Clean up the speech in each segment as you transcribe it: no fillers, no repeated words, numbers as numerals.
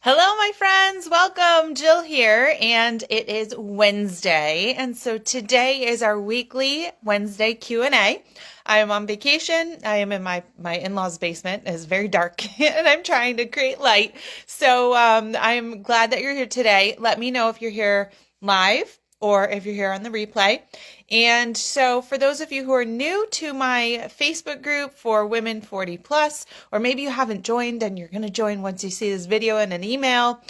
Hello, my friends. Welcome. Jill here, and it is Wednesday. And so today is our weekly Wednesday Q&A. I am on vacation. I am in my in-laws' basement. It's very dark, and I'm trying to create light. So I'm glad that you're here today. Let me know if you're here live or if you're here on the replay. And so for those of you who are new to my Facebook group for Women 40 Plus, or maybe you haven't joined and you're going to join once you see this video in an email,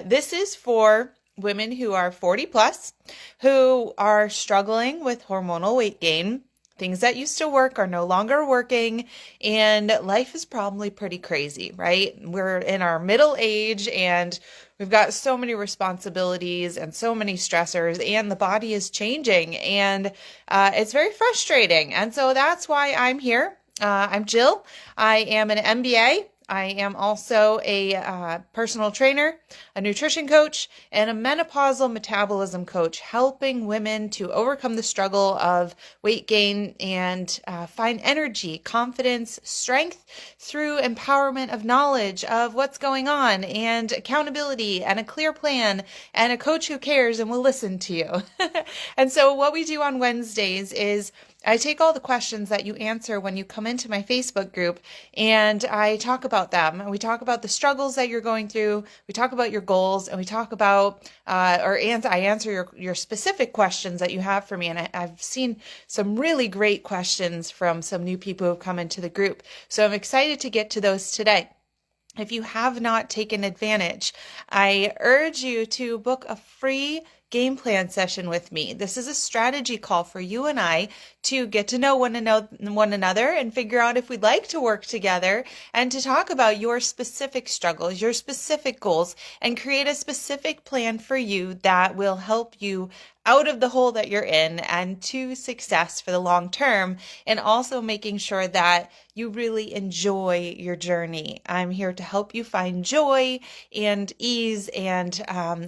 this is for women who are 40 plus, who are struggling with hormonal weight gain. Things that used to work are no longer working, and life is probably pretty crazy, right? We're in our middle age and we've got so many responsibilities and so many stressors, and the body is changing, and it's very frustrating. And so that's why I'm here. I'm Jill. I am an MBA. I am also a personal trainer, a nutrition coach, and a menopausal metabolism coach, helping women to overcome the struggle of weight gain and find energy, confidence, strength through empowerment of knowledge of what's going on, and accountability, and a clear plan, and a coach who cares and will listen to you. And so what we do on Wednesdays is I take all the questions that you answer when you come into my Facebook group, and I talk about them. And we talk about the struggles that you're going through. We talk about your goals, and we talk about, I answer your specific questions that you have for me. And I've seen some really great questions from some new people who have come into the group. So I'm excited to get to those today. If you have not taken advantage, I urge you to book a free game plan session with me. This is a strategy call for you and I to get to know one another and figure out if we'd like to work together, and to talk about your specific struggles, your specific goals, and create a specific plan for you that will help you out of the hole that you're in and to success for the long term, and also making sure that you really enjoy your journey. I'm here to help you find joy and ease, and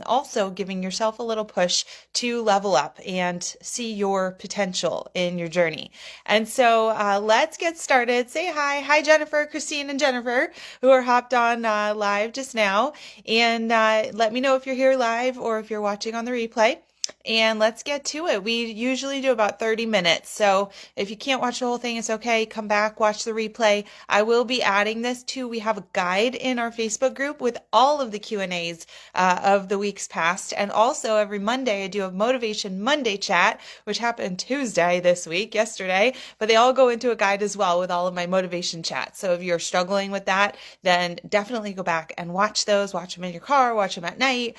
also giving yourself a little push to level up and see your potential in your journey. And so let's get started. Say hi. Hi, Jennifer, Christine, and Jennifer, who are hopped on live just now. And let me know if you're here live or if you're watching on the replay. And let's get to it. We usually do about 30 minutes. So if you can't watch the whole thing, it's okay. Come back, watch the replay. I will be adding this too. We have a guide in our Facebook group with all of the Q&As of the weeks past. And also every Monday, I do a Motivation Monday chat, which happened Tuesday this week, yesterday, but they all go into a guide as well with all of my motivation chats. So if you're struggling with that, then definitely go back and watch those. Watch them in your car, watch them at night.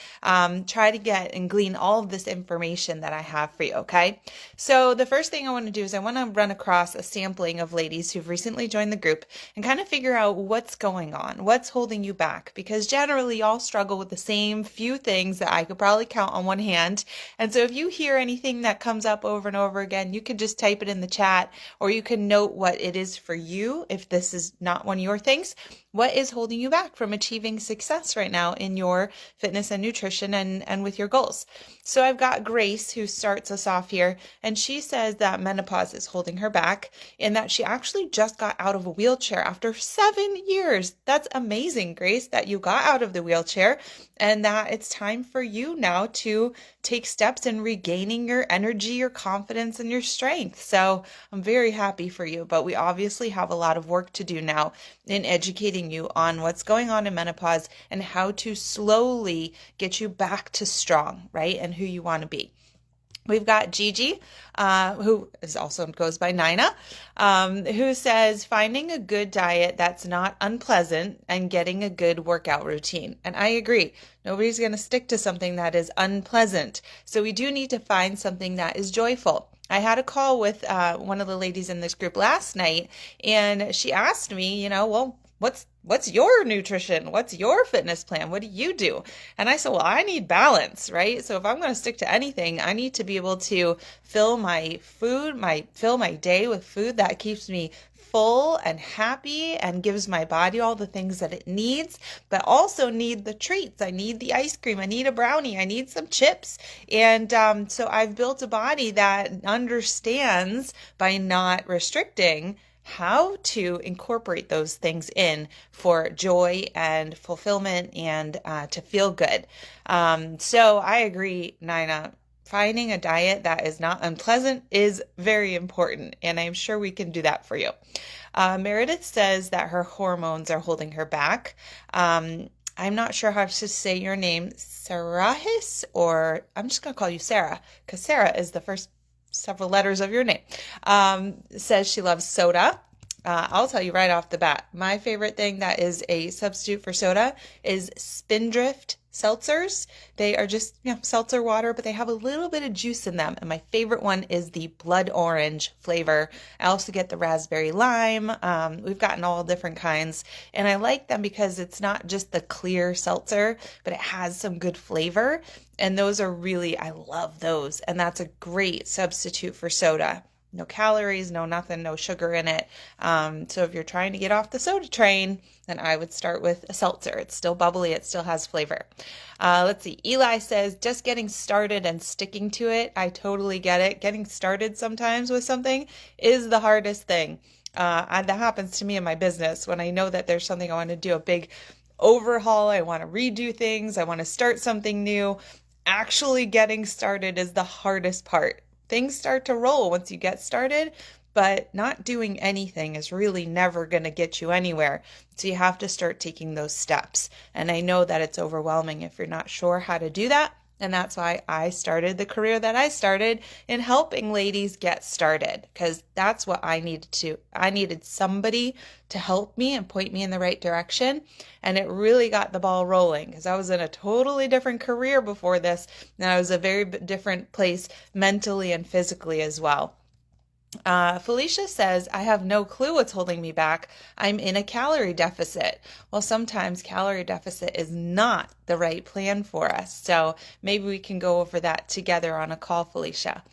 Try to get and glean all of this information that I have for you, okay? So the first thing I want to do is I want to run across a sampling of ladies who've recently joined the group and kind of figure out what's going on, what's holding you back, because generally y'all struggle with the same few things that I could probably count on one hand. And so if you hear anything that comes up over and over again, you can just type it in the chat, or you can note what it is for you if this is not one of your things. What is holding you back from achieving success right now in your fitness and nutrition and with your goals? So I've got Grace, who starts us off here, and she says that menopause is holding her back, and that she actually just got out of a wheelchair after 7 years. That's amazing, Grace, that you got out of the wheelchair, and that it's time for you now to take steps in regaining your energy, your confidence, and your strength. So I'm very happy for you, but we obviously have a lot of work to do now in educating you on what's going on in menopause and how to slowly get you back to strong, right? And who you want to be. We've got Gigi, who is also goes by Nina, who says finding a good diet that's not unpleasant and getting a good workout routine. And I agree. Nobody's going to stick to something that is unpleasant. So we do need to find something that is joyful. I had a call with one of the ladies in this group last night, and she asked me, well, what's your nutrition? What's your fitness plan? What do you do? And I said, well, I need balance, right? So if I'm going to stick to anything, I need to be able to fill my day with food that keeps me full and happy and gives my body all the things that it needs, but also need the treats. I need the ice cream. I need a brownie. I need some chips. And so I've built a body that understands by not restricting how to incorporate those things in for joy and fulfillment and to feel good. So I agree, Nina. Finding a diet that is not unpleasant is very important, and I'm sure we can do that for you. Meredith says that her hormones are holding her back. I'm not sure how to say your name, Sarahis, or I'm just going to call you Sarah, because Sarah is the first several letters of your name. Says she loves soda. I'll tell you right off the bat, my favorite thing that is a substitute for soda is Spindrift seltzers. They are just, seltzer water, but they have a little bit of juice in them. And my favorite one is the blood orange flavor. I also get the raspberry lime. We've gotten all different kinds. And I like them because it's not just the clear seltzer, but it has some good flavor. And those are really, I love those. And that's a great substitute for soda. No calories, no nothing, no sugar in it. So if you're trying to get off the soda train, then I would start with a seltzer. It's still bubbly. It still has flavor. Let's see. Eli says, just getting started and sticking to it. I totally get it. Getting started sometimes with something is the hardest thing. That happens to me in my business when I know that there's something I want to do, a big overhaul. I want to redo things. I want to start something new. Actually getting started is the hardest part. Things start to roll once you get started, but not doing anything is really never going to get you anywhere. So you have to start taking those steps. And I know that it's overwhelming if you're not sure how to do that. And that's why I started the career that I started in helping ladies get started, because that's what I needed to. I needed somebody to help me and point me in the right direction. And it really got the ball rolling because I was in a totally different career before this. And I was a very different place mentally and physically as well. Felicia says, I have no clue what's holding me back. I'm in a calorie deficit. Well, sometimes calorie deficit is not the right plan for us. So maybe we can go over that together on a call, Felicia.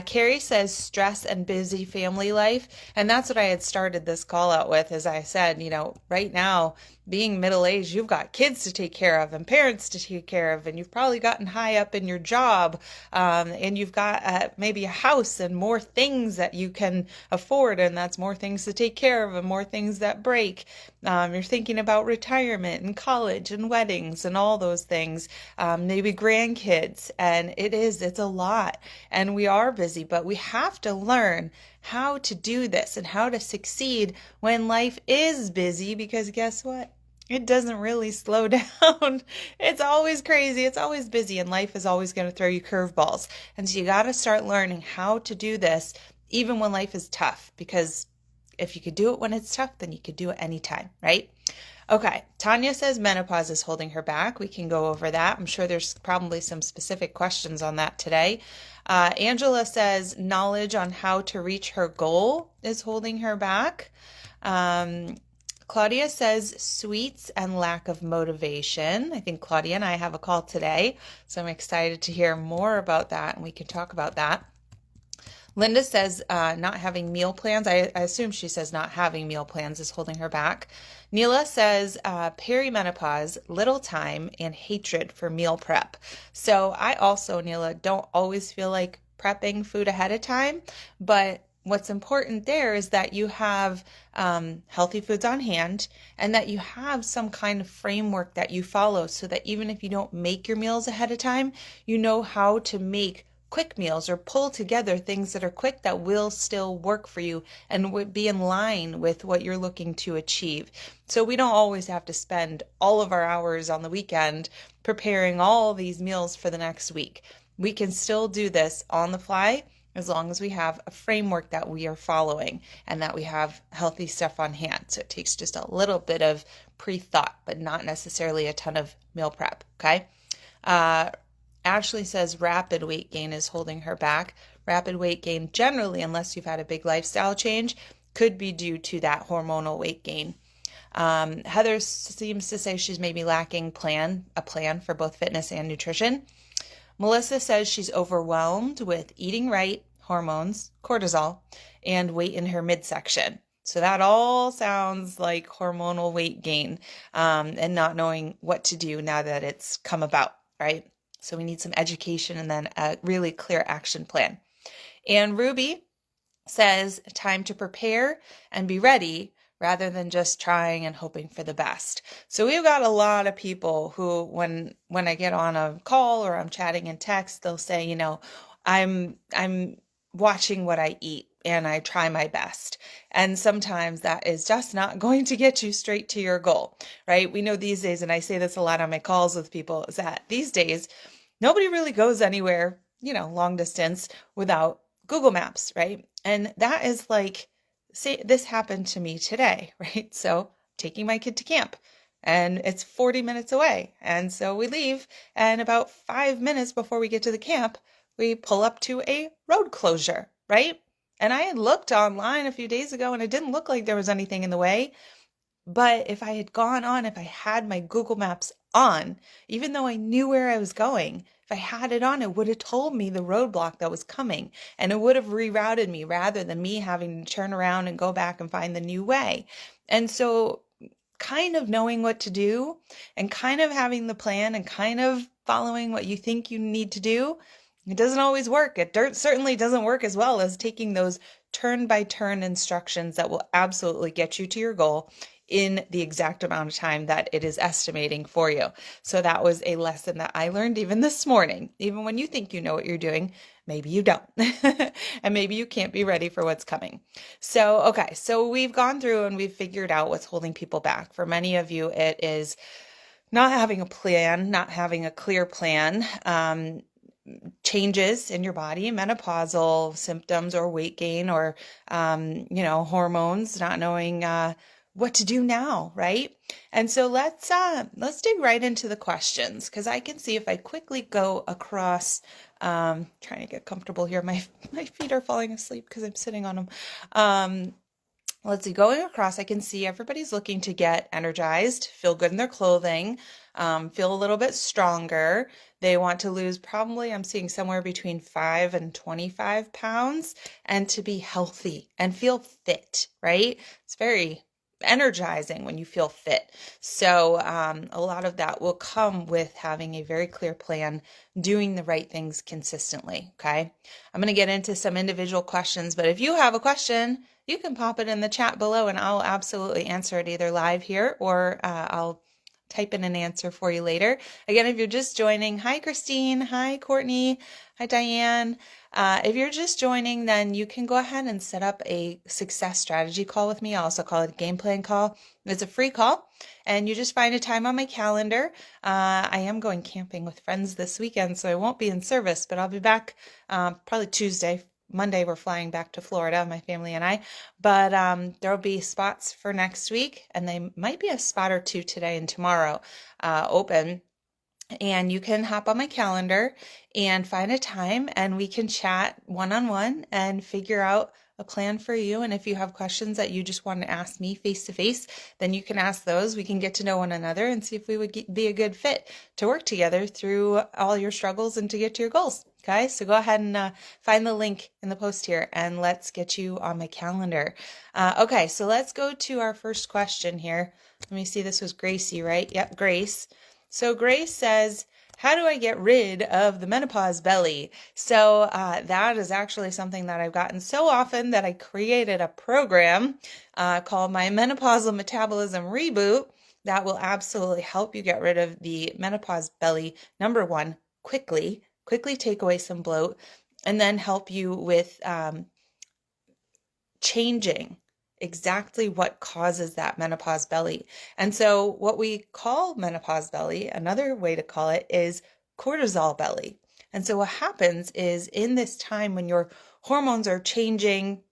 Carrie says stress and busy family life. And that's what I had started this call out with. As I said, right now, being middle-aged, you've got kids to take care of and parents to take care of, and you've probably gotten high up in your job, and you've got maybe a house and more things that you can afford, and that's more things to take care of and more things that break. You're thinking about retirement and college and weddings and all those things, maybe grandkids, and it's a lot, and we are busy, but we have to learn how to do this and how to succeed when life is busy, because guess what? It doesn't really slow down. It's always crazy. It's always busy, and life is always going to throw you curveballs. And so you got to start learning how to do this even when life is tough, because if you could do it when it's tough, then you could do it anytime, right? Okay, Tanya says menopause is holding her back. We can go over that. I'm sure there's probably some specific questions on that today. Angela says knowledge on how to reach her goal is holding her back. Claudia says sweets and lack of motivation. I think Claudia and I have a call today, so I'm excited to hear more about that, and we can talk about that. Linda says not having meal plans. I assume she says not having meal plans is holding her back. Neela says perimenopause, little time, and hatred for meal prep. So I also, Neela, don't always feel like prepping food ahead of time, but what's important there is that you have healthy foods on hand and that you have some kind of framework that you follow so that even if you don't make your meals ahead of time, you know how to make quick meals or pull together things that are quick that will still work for you and would be in line with what you're looking to achieve. So we don't always have to spend all of our hours on the weekend preparing all these meals for the next week. We can still do this on the fly as long as we have a framework that we are following and that we have healthy stuff on hand. So it takes just a little bit of pre-thought, but not necessarily a ton of meal prep, okay? Ashley says rapid weight gain is holding her back. Rapid weight gain generally, unless you've had a big lifestyle change, could be due to that hormonal weight gain. Heather seems to say she's maybe lacking a plan for both fitness and nutrition. Melissa says she's overwhelmed with eating right, hormones, cortisol, and weight in her midsection. So that all sounds like hormonal weight gain and not knowing what to do now that it's come about, right? So we need some education and then a really clear action plan. And Ruby says time to prepare and be ready rather than just trying and hoping for the best. So we've got a lot of people who, when I get on a call or I'm chatting in text, they'll say, I'm watching what I eat and I try my best. And sometimes that is just not going to get you straight to your goal, right? We know these days, and I say this a lot on my calls with people, is that these days nobody really goes anywhere, long distance without Google Maps, right? And that is like, say, this happened to me today, right? So taking my kid to camp and it's 40 minutes away. And so we leave, and about 5 minutes before we get to the camp, we pull up to a road closure, right? And I had looked online a few days ago and it didn't look like there was anything in the way. But if I had gone on, if I had my Google Maps on, even though I knew where I was going, if I had it on, it would have told me the roadblock that was coming and it would have rerouted me rather than me having to turn around and go back and find the new way. And so, kind of knowing what to do and kind of having the plan and kind of following what you think you need to do, it doesn't always work. It certainly doesn't work as well as taking those turn by turn instructions that will absolutely get you to your goal in the exact amount of time that it is estimating for you. So that was a lesson that I learned even this morning. Even when you think you know what you're doing, maybe you don't. And maybe you can't be ready for what's coming. So we've gone through and we've figured out what's holding people back. For many of you, it is not having a plan, not having a clear plan, changes in your body, menopausal symptoms or weight gain or, hormones, not knowing what to do now, right? And so let's dig right into the questions, because I can see if I quickly go across, trying to get comfortable here. My feet are falling asleep because I'm sitting on them. Let's see, going across, I can see everybody's looking to get energized, feel good in their clothing, feel a little bit stronger. They want to lose probably, I'm seeing somewhere between 5 and 25 pounds, and to be healthy and feel fit, right? It's very energizing when you feel fit. So a lot of that will come with having a very clear plan, doing the right things consistently, okay? I'm going to get into some individual questions, but if you have a question, you can pop it in the chat below and I'll absolutely answer it either live here or I'll type in an answer for you later. Again, if you're just joining, hi Christine, hi Courtney, hi Diane. If you're just joining, then you can go ahead and set up a success strategy call with me. I also call it a game plan call. It's a free call and you just find a time on my calendar. I am going camping with friends this weekend, so I won't be in service, but I'll be back probably Tuesday. Monday, we're flying back to Florida, my family and I, but there'll be spots for next week, and they might be a spot or two today and tomorrow open. And you can hop on my calendar and find a time, and we can chat one-on-one and figure out a plan for you. And if you have questions that you just want to ask me face to face, then you can ask those. We can get to know one another and see if we would be a good fit to work together through all your struggles and to get to your goals. Okay, so go ahead and find the link in the post here and let's get you on my calendar. Okay, so let's go to our first question here. Let me see, this was Gracie, right? Yep, Grace. So Grace says, how do I get rid of the menopause belly? So that is actually something that I've gotten so often that I created a program called my Menopausal Metabolism Reboot that will absolutely help you get rid of the menopause belly, number one, quickly take away some bloat, and then help you with changing exactly what causes that menopause belly. And so what we call menopause belly, another way to call it is cortisol belly. And so what happens is in this time when your hormones are changing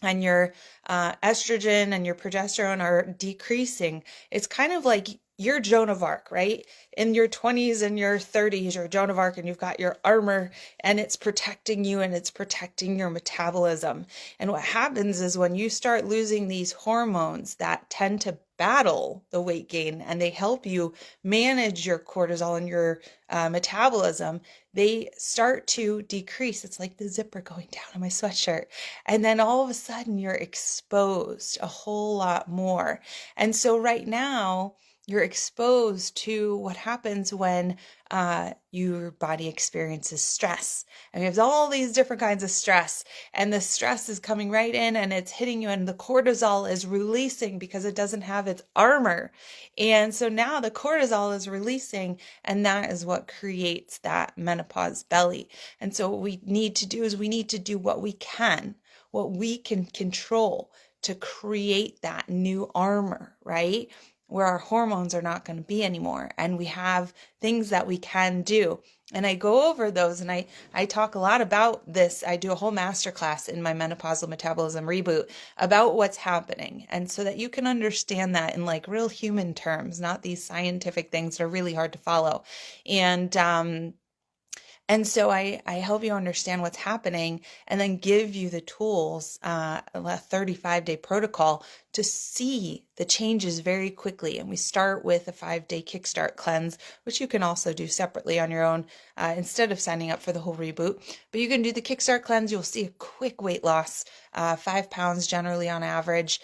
and your estrogen and your progesterone are decreasing, it's kind of like you're Joan of Arc, right? In your 20s and your 30s, you're Joan of Arc and you've got your armor and it's protecting you and it's protecting your metabolism. And what happens is when you start losing these hormones that tend to battle the weight gain and they help you manage your cortisol and your metabolism, they start to decrease. It's like the zipper going down on my sweatshirt. And then all of a sudden you're exposed a whole lot more. And so right now, You're exposed to what happens when your body experiences stress. And we have all these different kinds of stress, and the stress is coming right in and it's hitting you, and the cortisol is releasing because it doesn't have its armor. And so now the cortisol is releasing, and that is what creates that menopause belly. And so what we need to do is we need to do what we can control to create that new armor, right? Where our hormones are not going to be anymore. And we have things that we can do. And I go over those, and I talk a lot about this. I do a whole masterclass in my Menopausal Metabolism Reboot about what's happening. And so that you can understand that in like real human terms, not these scientific things that are really hard to follow. And so I help you understand what's happening, and then give you the tools, a 35-day protocol to see the changes very quickly. And we start with a 5-day kickstart cleanse, which you can also do separately on your own instead of signing up for the whole reboot. But you can do the kickstart cleanse. You'll see a quick weight loss, 5 pounds generally on average.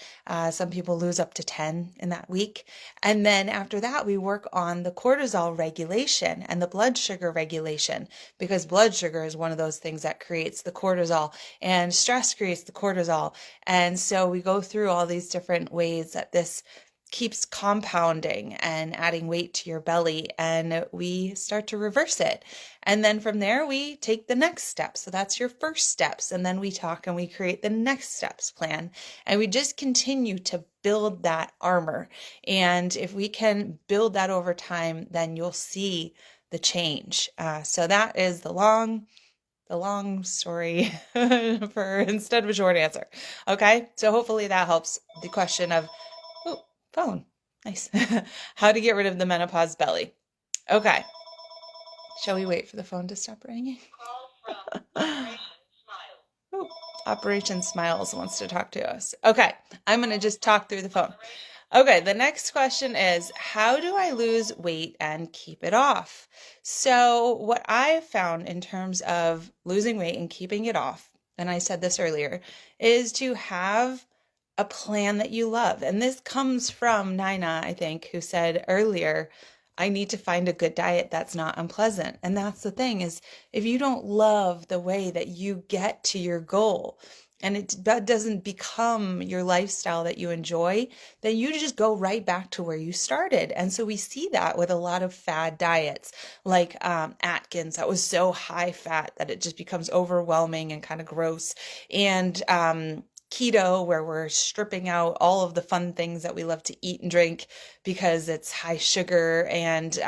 Some people lose up to 10 in that week. And then after that, we work on the cortisol regulation and the blood sugar regulation, because blood sugar is one of those things that creates the cortisol, and stress creates the cortisol. And so we go through all these different ways that this keeps compounding and adding weight to your belly, and we start to reverse it. And then from there, we take the next step. So that's your first steps. And then we talk and we create the next steps plan. And we just continue to build that armor. And if we can build that over time, then you'll see the change. So that is the long story for instead of a short answer. Okay. So hopefully that helps the question of, oh, phone. Nice. How to get rid of the menopause belly. Okay. Shall we wait for the phone to stop ringing? Call from Operation Smile. Oh, Operation Smiles wants to talk to us. Okay. I'm going to just talk through the phone. Okay, the next question is, how do I lose weight and keep it off? So what I found in terms of losing weight and keeping it off, and I said this earlier, is to have a plan that you love. And this comes from Nina, I think, who said earlier, I need to find a good diet that's not unpleasant. And that's the thing, is if you don't love the way that you get to your goal, and that doesn't become your lifestyle that you enjoy, then you just go right back to where you started. And so we see that with a lot of fad diets, like Atkins, that was so high fat that it just becomes overwhelming and kind of gross. And keto, where we're stripping out all of the fun things that we love to eat and drink because it's high sugar, and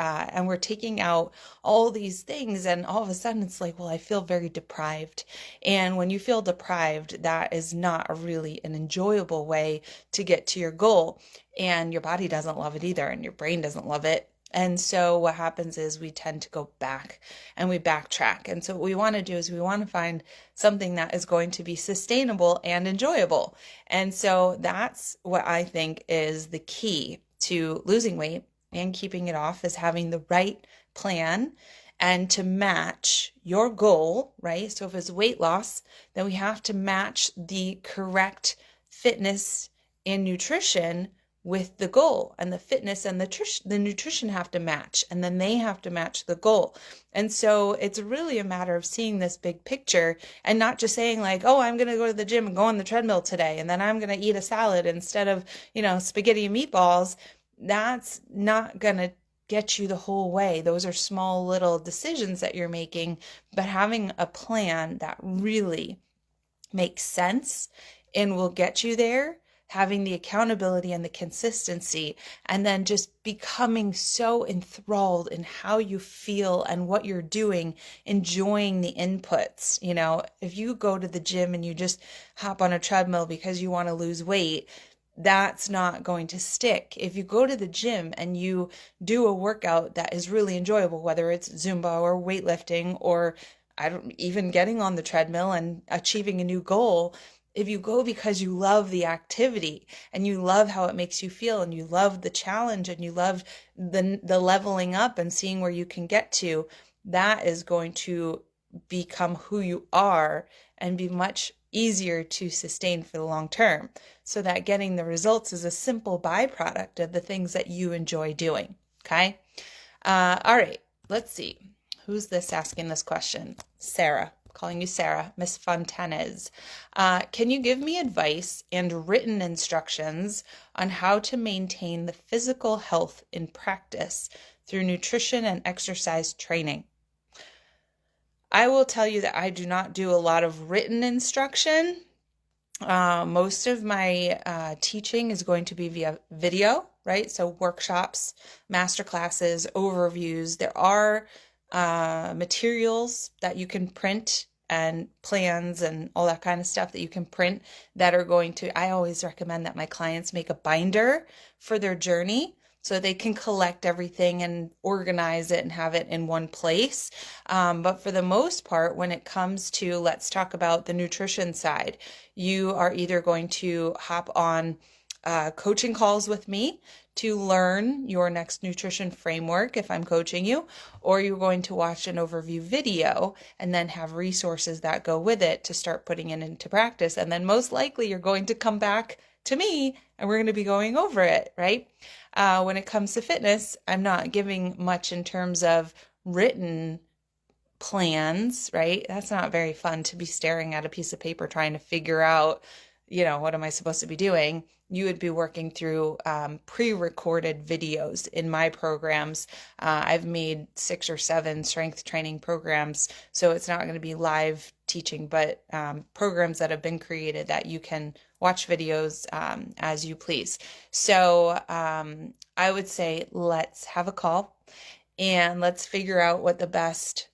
we're taking out all these things, and all of a sudden it's like, well, I feel very deprived. And when you feel deprived, that is not really an enjoyable way to get to your goal, and your body doesn't love it either, and your brain doesn't love it. And so what happens is we tend to go back and we backtrack. And so what we want to do is we want to find something that is going to be sustainable and enjoyable. And so that's what I think is the key to losing weight and keeping it off, is having the right plan and to match your goal, right? So if it's weight loss, then we have to match the correct fitness and nutrition with the goal, and the fitness and the nutrition have to match, and then they have to match the goal. And so it's really a matter of seeing this big picture and not just saying like, oh, I'm going to go to the gym and go on the treadmill today, and then I'm going to eat a salad instead of, spaghetti and meatballs. That's not going to get you the whole way. Those are small little decisions that you're making, but having a plan that really makes sense and will get you there, having the accountability and the consistency, and then just becoming so enthralled in how you feel and what you're doing, enjoying the inputs. If you go to the gym and you just hop on a treadmill because you want to lose weight, that's not going to stick. If you go to the gym and you do a workout that is really enjoyable, whether it's Zumba or weightlifting or even getting on the treadmill and achieving a new goal, if you go because you love the activity and you love how it makes you feel and you love the challenge and you love the leveling up and seeing where you can get to, that is going to become who you are and be much easier to sustain for the long term, so that getting the results is a simple byproduct of the things that you enjoy doing. Okay. All right. Let's see. Who's this asking this question? Sarah. Calling you Sarah, Miss Fontanez. Can you give me advice and written instructions on how to maintain the physical health in practice through nutrition and exercise training? I will tell you that I do not do a lot of written instruction. Most of my teaching is going to be via video, right? So workshops, master classes, overviews. There are materials that you can print and plans and all that kind of stuff that you can print that are going to, I always recommend that my clients make a binder for their journey so they can collect everything and organize it and have it in one place. But for the most part, when it comes to, let's talk about the nutrition side, you are either going to hop on coaching calls with me to learn your next nutrition framework if I'm coaching you, or you're going to watch an overview video and then have resources that go with it to start putting it into practice. And then most likely you're going to come back to me and we're going to be going over it, right? When it comes to fitness, I'm not giving much in terms of written plans, right? That's not very fun to be staring at a piece of paper trying to figure out, what am I supposed to be doing? You would be working through pre-recorded videos in my programs. I've made 6 or 7 strength training programs, so it's not going to be live teaching, but programs that have been created that you can watch videos as you please. So I would say let's have a call and let's figure out what the best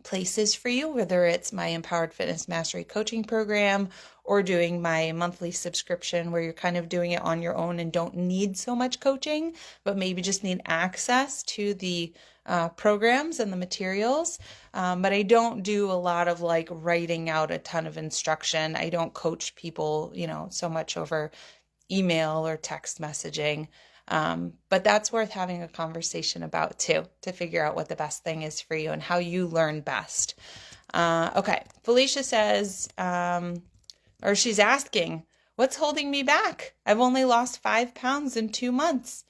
places for you, whether it's my Empowered Fitness Mastery coaching program or doing my monthly subscription where you're kind of doing it on your own and don't need so much coaching, but maybe just need access to the programs and the materials. But I don't do a lot of like writing out a ton of instruction. I don't coach people, so much over email or text messaging. But that's worth having a conversation about too, to figure out what the best thing is for you and how you learn best. Okay. Felicia says, or she's asking, what's holding me back? I've only lost 5 pounds in 2 months.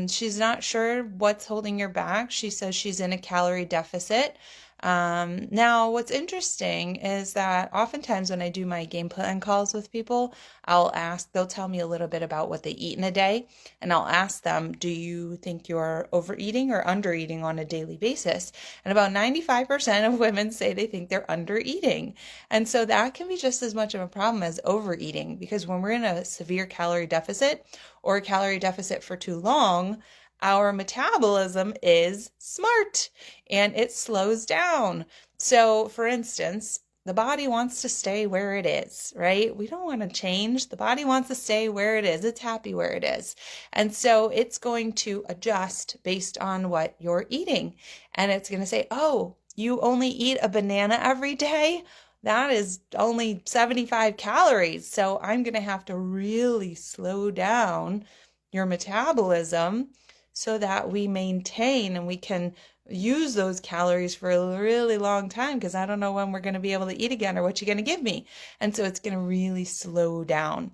She's not sure what's holding her back. She says she's in a calorie deficit. Now what's interesting is that oftentimes when I do my game plan calls with people, they'll tell me a little bit about what they eat in a day, and I'll ask them, do you think you're overeating or undereating on a daily basis? And about 95% of women say they think they're undereating. And so that can be just as much of a problem as overeating, because when we're in a severe calorie deficit or a calorie deficit for too long, our metabolism is smart and it slows down. So for instance, the body wants to stay where it is, right? We don't want to change. The body wants to stay where it is. It's happy where it is. And so it's going to adjust based on what you're eating. And it's going to say, oh, you only eat a banana every day? That is only 75 calories. So I'm going to have to really slow down your metabolism so that we maintain and we can use those calories for a really long time, because I don't know when we're going to be able to eat again or what you're going to give me. And so it's going to really slow down.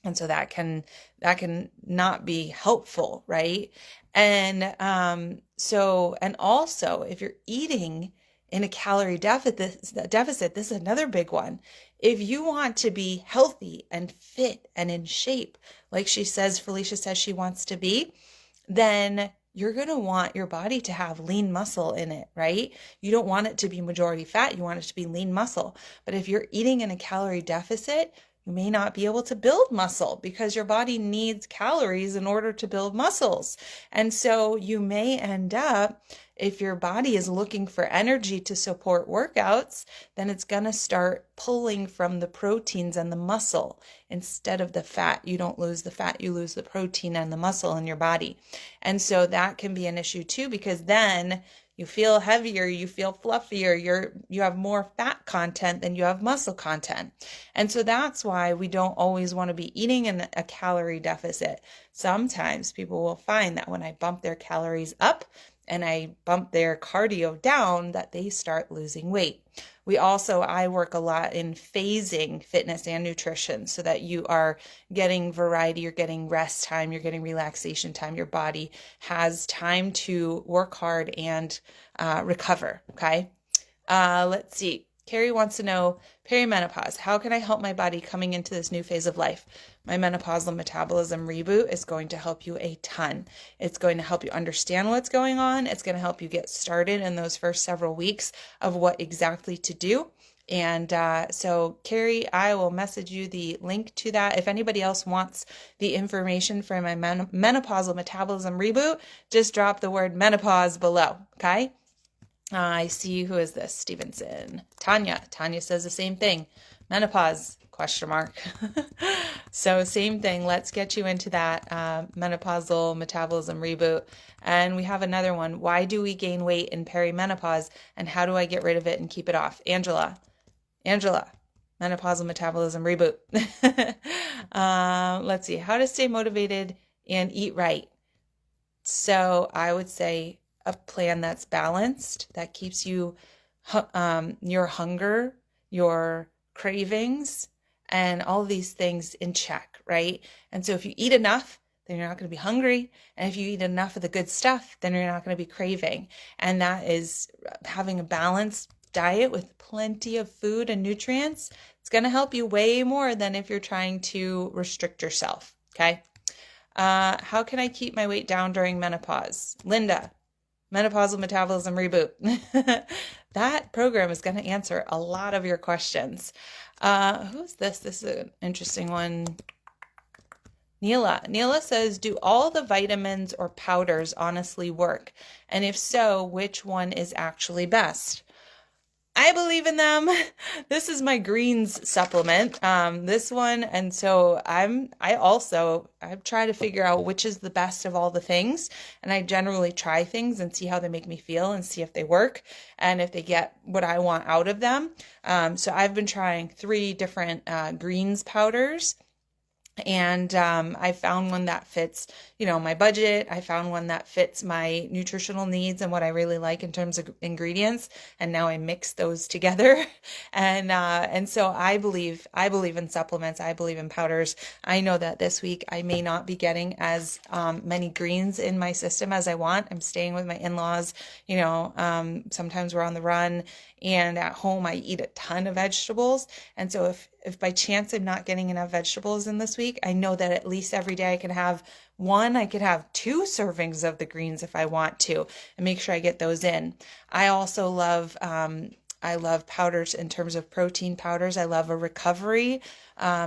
And so that can not be helpful, right? And and also if you're eating in a calorie deficit, this is another big one. If you want to be healthy and fit and in shape, like Felicia says she wants to be, then you're going to want your body to have lean muscle in it, right? You don't want it to be majority fat. You want it to be lean muscle. But if you're eating in a calorie deficit, you may not be able to build muscle because your body needs calories in order to build muscles. And so you may end up, if your body is looking for energy to support workouts, then it's going to start pulling from the proteins and the muscle instead of the fat. You don't lose the fat, you lose the protein and the muscle in your body. And so that can be an issue too, because then you feel heavier, you feel fluffier, you have more fat content than you have muscle content. And so that's why we don't always want to be eating in a calorie deficit, sometimes people will find that when I bump their calories up and I bump their cardio down, that they start losing weight. I work a lot in phasing fitness and nutrition so that you are getting variety, you're getting rest time, you're getting relaxation time. Your body has time to work hard and recover. Okay. Let's see. Carrie wants to know, perimenopause, how can I help my body coming into this new phase of life? My menopausal metabolism reboot is going to help you a ton. It's going to help you understand what's going on. It's going to help you get started in those first several weeks of what exactly to do. And so, Carrie, I will message you the link to that. If anybody else wants the information for my menopausal metabolism reboot, just drop the word menopause below, okay? I see, who is this? Stevenson. Tanya. Tanya says the same thing. Menopause, question mark. So same thing. Let's get you into that menopausal metabolism reboot. And we have another one. Why do we gain weight in perimenopause, and how do I get rid of it and keep it off? Angela, menopausal metabolism reboot. Let's see. How to stay motivated and eat right. So I would say a plan that's balanced, that keeps you, your hunger, your cravings, and all these things in check, right? And so if you eat enough, then you're not going to be hungry. And if you eat enough of the good stuff, then you're not going to be craving. And that is having a balanced diet with plenty of food and nutrients. It's going to help you way more than if you're trying to restrict yourself, okay? How can I keep my weight down during menopause? Linda, menopausal metabolism reboot. That program is going to answer a lot of your questions. Who's this? This is an interesting one. Neela says, do all the vitamins or powders honestly work? And if so, which one is actually best? I believe in them. This is my greens supplement, this one. And so I've tried to figure out which is the best of all the things. And I generally try things and see how they make me feel and see if they work and if they get what I want out of them. So I've been trying 3 different greens powders. And I found one that fits, my budget. I found one that fits my nutritional needs and what I really like in terms of ingredients. And now I mix those together. And so I believe in supplements. I believe in powders. I know that this week I may not be getting as many greens in my system as I want. I'm staying with my in-laws. Sometimes we're on the run, and at home I eat a ton of vegetables. And so if by chance I'm not getting enough vegetables in this week, I know that at least every day I could have 2 servings of the greens if I want to, and make sure I get those in. I also love powders in terms of protein powders. I love a recovery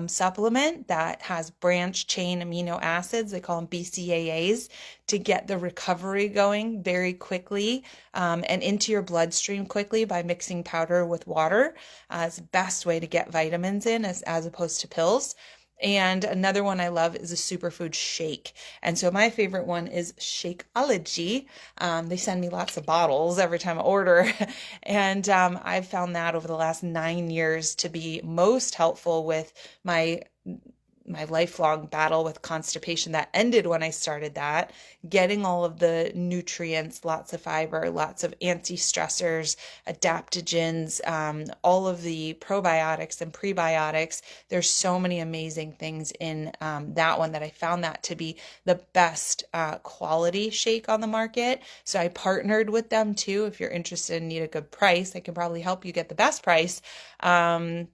supplement that has branched chain amino acids. They call them BCAAs, to get the recovery going very quickly and into your bloodstream quickly by mixing powder with water. It's the best way to get vitamins in as opposed to pills. And another one I love is a superfood shake. And so my favorite one is Shakeology. They send me lots of bottles every time I order. And I've found that over the last 9 years to be most helpful with my lifelong battle with constipation that ended when I started that, getting all of the nutrients, lots of fiber, lots of anti-stressors, adaptogens, all of the probiotics and prebiotics. There's so many amazing things in that one that I found that to be the best quality shake on the market. So I partnered with them too. If you're interested and need a good price, I can probably help you get the best price. So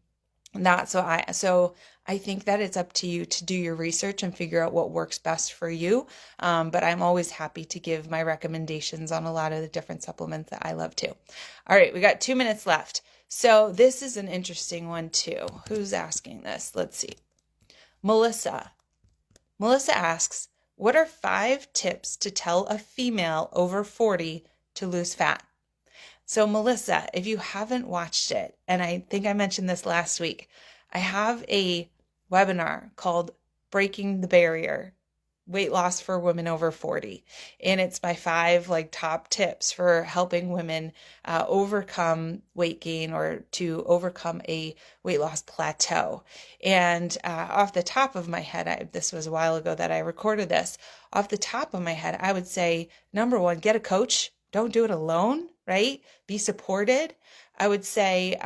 I think that it's up to you to do your research and figure out what works best for you. But I'm always happy to give my recommendations on a lot of the different supplements that I love too. All right, we got 2 minutes left. So this is an interesting one too. Who's asking this? Let's see. Melissa. Melissa asks, what are 5 tips to tell a female over 40 to lose fat? So Melissa, if you haven't watched it, and I think I mentioned this last week, I have a webinar called Breaking the Barrier, weight loss for women over 40. And it's my 5 like top tips for helping women overcome weight gain or to overcome a weight loss plateau. And off the top of my head, this was a while ago that I recorded this. Off the top of my head, I would say, number 1, get a coach. Don't do it alone, right? Be supported. I would say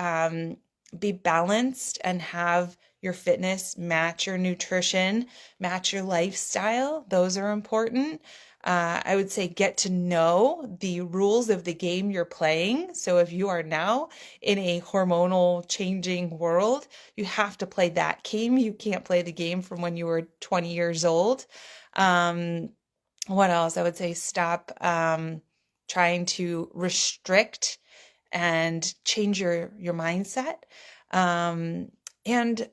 be balanced and have your fitness match your nutrition, match your lifestyle. Those are important. I would say get to know the rules of the game you're playing. So if you are now in a hormonal changing world, you have to play that game. You can't play the game from when you were 20 years old. What else? I would say stop trying to restrict and change your mindset. And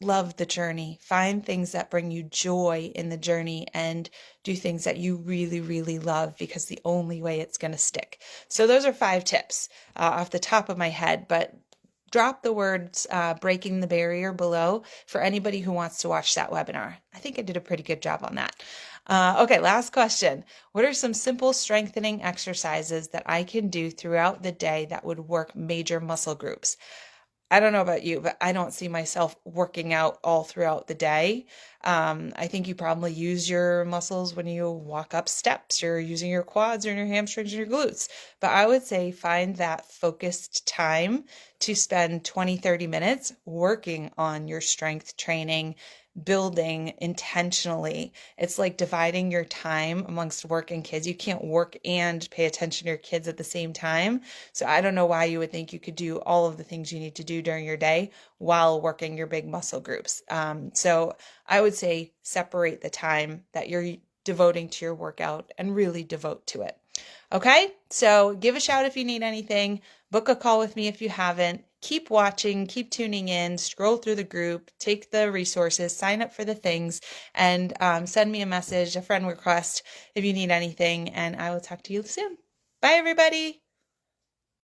love the journey. Find things that bring you joy in the journey and do things that you really, really love, because the only way it's going to stick. So those are 5 tips off the top of my head, but drop the words breaking the barrier below for anybody who wants to watch that webinar. I think I did a pretty good job on that. Okay, last question. What are some simple strengthening exercises that I can do throughout the day that would work major muscle groups? I don't know about you, but I don't see myself working out all throughout the day. I think you probably use your muscles when you walk up steps. You're using your quads and your hamstrings and your glutes. But I would say find that focused time to spend 20, 30 minutes working on your strength training, building intentionally. It's like dividing your time amongst work and kids. You can't work and pay attention to your kids at the same time. So I don't know why you would think you could do all of the things you need to do during your day while working your big muscle groups. So I would say separate the time that you're devoting to your workout and really devote to it. Okay, so give a shout if you need anything. Book a call with me if you haven't. Keep watching, keep tuning in, scroll through the group, take the resources, sign up for the things, and send me a message, a friend request if you need anything, and I will talk to you soon. Bye, everybody.